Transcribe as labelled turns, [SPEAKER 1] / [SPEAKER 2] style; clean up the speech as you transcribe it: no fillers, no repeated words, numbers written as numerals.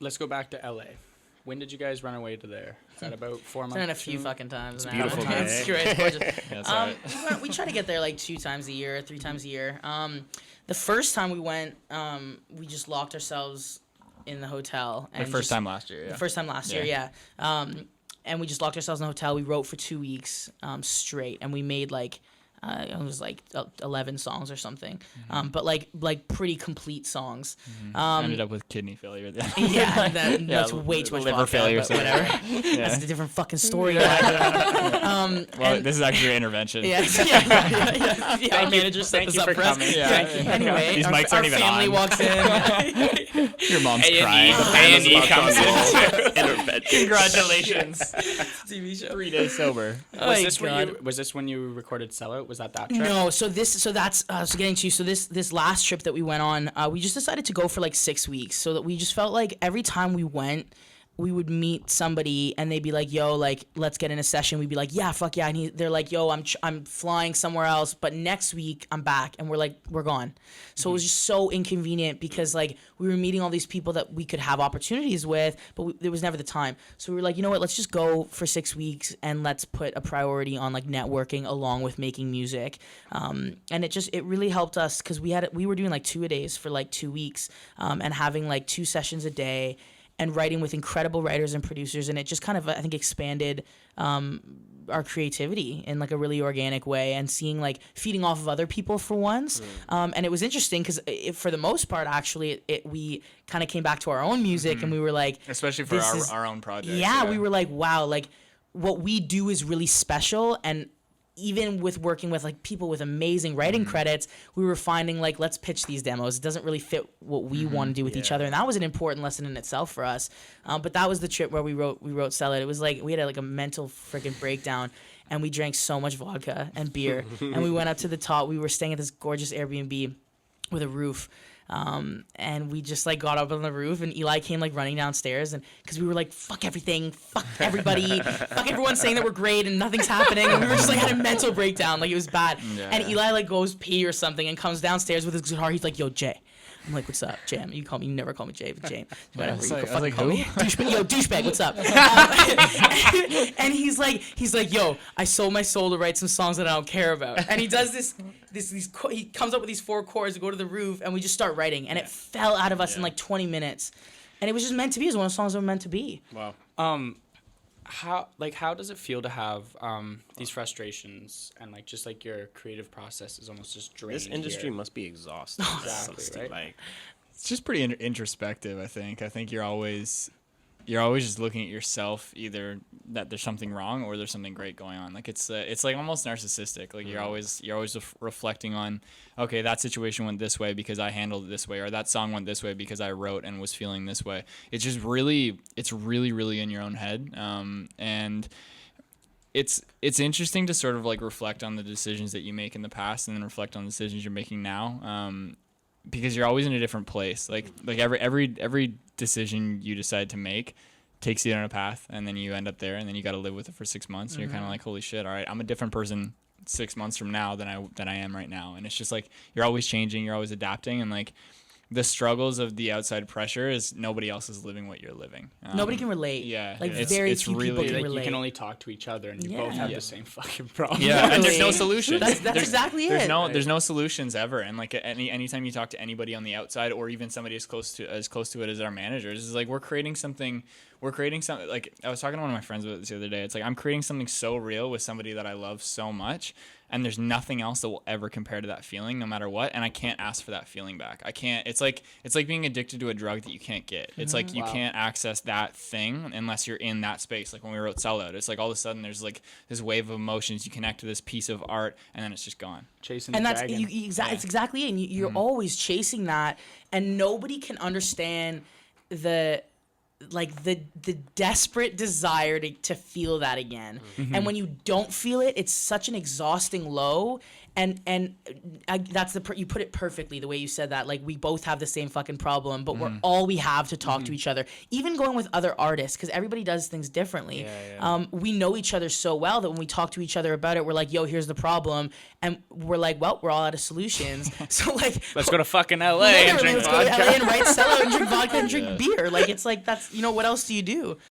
[SPEAKER 1] let's go back to LA. When did you guys run away to there? Is that about 4 months?
[SPEAKER 2] Done it a few fucking times. It's
[SPEAKER 3] beautiful, man.
[SPEAKER 2] It's great. It's gorgeous.
[SPEAKER 3] Yeah, that's right.
[SPEAKER 2] We try to get there like 2 times a year, 3 times a year. The first time we went, we just locked ourselves in the hotel.
[SPEAKER 3] The first time last year, yeah.
[SPEAKER 2] The first time last year, yeah. And we just locked ourselves in the hotel. We wrote for 2 weeks straight, and we made like it was like 11 songs or something, but like pretty complete songs.
[SPEAKER 3] Ended up with kidney failure.
[SPEAKER 2] Yeah, that's way too much
[SPEAKER 3] liver
[SPEAKER 2] vodka,
[SPEAKER 3] failure,
[SPEAKER 2] but
[SPEAKER 3] so
[SPEAKER 2] whatever.
[SPEAKER 3] Yeah.
[SPEAKER 2] That's a different fucking story.
[SPEAKER 3] Well, this is actually your intervention.
[SPEAKER 2] Yeah. Our manager set this up for us.
[SPEAKER 1] coming.
[SPEAKER 3] Yeah.
[SPEAKER 2] Anyway,
[SPEAKER 3] These mics
[SPEAKER 2] our
[SPEAKER 3] aren't even
[SPEAKER 2] family
[SPEAKER 3] on.
[SPEAKER 2] walks in.
[SPEAKER 3] Your mom's
[SPEAKER 1] A&E.
[SPEAKER 3] crying.
[SPEAKER 1] A&E comes in.
[SPEAKER 4] Intervention.
[SPEAKER 3] Congratulations.
[SPEAKER 2] TV show.
[SPEAKER 3] 3 days sober.
[SPEAKER 1] Was this when you recorded Sellout? Was that trip?
[SPEAKER 2] No, so getting to this last trip that we went on, we just decided to go for like 6 weeks, so that we just felt like every time we went, we would meet somebody and they'd be like, yo, like, let's get in a session. We'd be like, yeah, fuck yeah. And they're like, yo, I'm flying somewhere else, but next week I'm back. And we're like, we're gone. So it was just so inconvenient because like we were meeting all these people that we could have opportunities with, but there was never the time. So we were like, you know what, let's just go for 6 weeks and let's put a priority on like networking along with making music. And it really helped us because we were doing like 2-a-days for like 2 weeks, and having like 2 sessions a day, and writing with incredible writers and producers, and it just kind of, I think, expanded our creativity in like a really organic way, and seeing like feeding off of other people for once. And it was interesting because for the most part, actually, we kind of came back to our own music, and we were like,
[SPEAKER 3] especially for our own project.
[SPEAKER 2] Yeah, we were like, wow, like what we do is really special. And even with working with like people with amazing writing credits, we were finding like, let's pitch these demos. It doesn't really fit what we want to do with each other, and that was an important lesson in itself for us. But that was the trip where we wrote Sell It. It was like we had like a mental freaking breakdown, and we drank so much vodka and beer, and we went up to the top. We were staying at this gorgeous Airbnb with a roof. And we just like got up on the roof, and Eli came like running downstairs, and because we were like, fuck everything, fuck everybody, fuck everyone saying that we're great and nothing's happening, and we were just like had a mental breakdown, like it was bad. And Eli like goes pee or something and comes downstairs with his guitar. He's like, yo, Jay. I'm like, what's up, Jam? You never call me Jay, but Jay, whatever.
[SPEAKER 3] I was like, who?
[SPEAKER 2] Douchebag, what's up? And he's like, yo, I sold my soul to write some songs that I don't care about. And he does he comes up with these 4 chords, we go to the roof, and we just start writing, and it fell out of us in like 20 minutes, and it was just meant to be. It was one of the songs that were meant to be.
[SPEAKER 1] Wow. How does it feel to have these frustrations, and like just like your creative process is almost just drained?
[SPEAKER 4] This industry
[SPEAKER 1] here?
[SPEAKER 4] must be exhausting.
[SPEAKER 1] Exactly, right?
[SPEAKER 4] Like,
[SPEAKER 3] It's just pretty introspective, I think you're always just looking at yourself, either that there's something wrong or there's something great going on. Like it's like almost narcissistic. Like you're always reflecting on, okay, that situation went this way because I handled it this way, or that song went this way because I wrote and was feeling this way. It's just really in your own head. And it's interesting to sort of like reflect on the decisions that you make in the past, and then reflect on the decisions you're making now. Because you're always in a different place. Like every decision you decide to make takes you on a path, and then you end up there, and then you got to live with it for 6 months. And you're kind of like, holy shit! All right, I'm a different person 6 months from now than I am right now. And it's just like you're always changing, you're always adapting, and like the struggles of the outside pressure is nobody else is living what you're living.
[SPEAKER 2] Nobody can relate.
[SPEAKER 3] Yeah,
[SPEAKER 2] like
[SPEAKER 3] it's
[SPEAKER 2] very
[SPEAKER 3] it's
[SPEAKER 2] few
[SPEAKER 3] really,
[SPEAKER 2] people can
[SPEAKER 1] Like
[SPEAKER 2] relate.
[SPEAKER 1] you can only talk to each other, and you both have the same fucking problem.
[SPEAKER 3] Yeah, and there's no solution.
[SPEAKER 2] That's exactly it.
[SPEAKER 3] There's no solutions ever, and like anytime you talk to anybody on the outside, or even somebody as close to it as our managers, is like we're creating something. Like I was talking to one of my friends about this the other day. It's like I'm creating something so real with somebody that I love so much, and there's nothing else that will ever compare to that feeling, no matter what. And I can't ask for that feeling back. I can't. It's like being addicted to a drug that you can't get. It's like you can't access that thing unless you're in that space. Like when we wrote Sellout, it's like all of a sudden there's like this wave of emotions. You connect to this piece of art, and then it's just gone.
[SPEAKER 1] Chasing
[SPEAKER 2] And
[SPEAKER 1] the
[SPEAKER 2] that's
[SPEAKER 1] dragon.
[SPEAKER 2] it's exactly it. And you're always chasing that, and nobody can understand the desperate desire to feel that again. And when you don't feel it, it's such an exhausting low, and that's you put it perfectly the way you said that. Like we both have the same fucking problem, but we're all we have to talk to each other. Even going with other artists, because everybody does things differently. We know each other so well that when we talk to each other about it, we're like, yo, here's the problem, and we're like, well, we're all out of solutions. So like,
[SPEAKER 1] let's go to fucking LA and drink
[SPEAKER 2] let's
[SPEAKER 1] vodka.
[SPEAKER 2] go to LA and sell out and drink vodka and drink beer. Like it's like that's what else do you do?